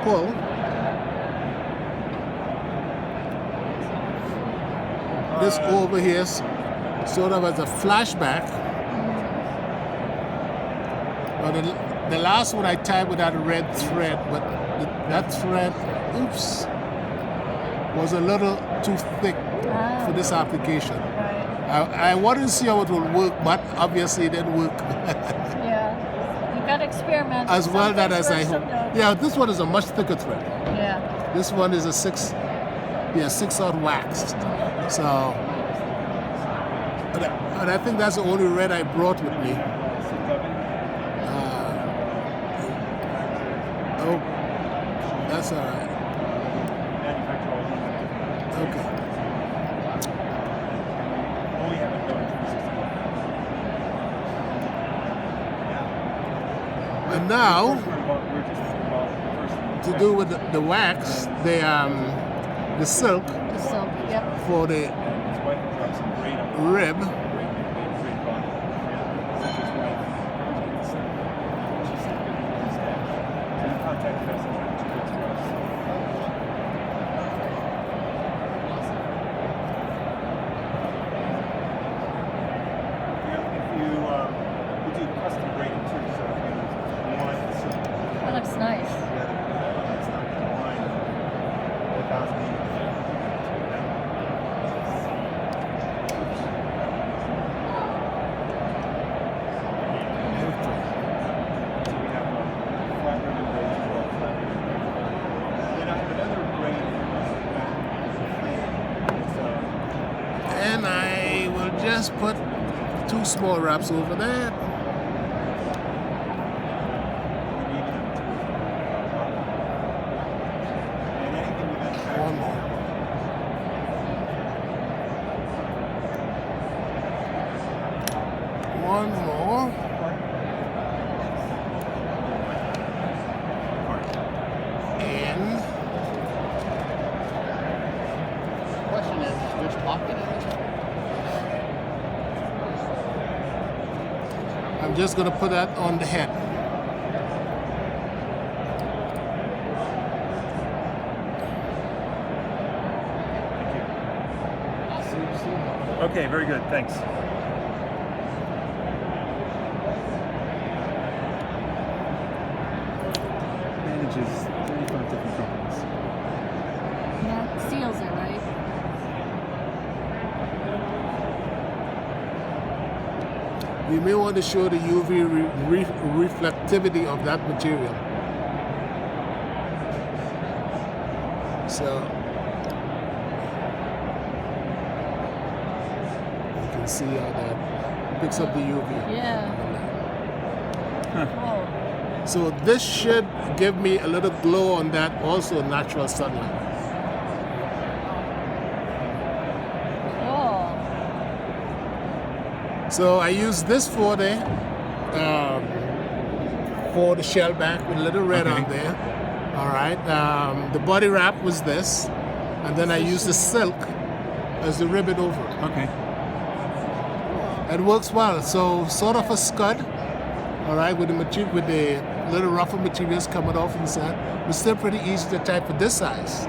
pull, this over here sort of as a flashback. But the last one I tied with that red thread, but that thread, oops, was a little too thick for this application. I wanted to see how it would work, but obviously it didn't work. Yeah, you got to experiment. As well that as I hope. Yeah, this one is a much thicker thread. Yeah. This one is a 6/0 waxed. So, and I think that's the only red I brought with me. Oh, that's all right. Okay. And now, to do with the wax, the silk, Yep. for the rib. That looks nice. And I will just put 2 small wraps over that. One more. One more. And Question is, which pocket is it? I'm just going to put that on the head. Okay, very good. Thanks. Manages 35 different companies. Yeah, seals it, right? We may want to show the UV reflectivity of that material. So you can see how that picks up the UV. Yeah. Oh. So this should give me a little glow on that, also natural sunlight. Oh. So I use this for the shell back with a little red on there. All right. The body wrap was this, and then I use the silk as the ribbon over. Okay. It works well. So sort of a scud. All right, with the little ruffle materials coming off inside, but still pretty easy to type for this size.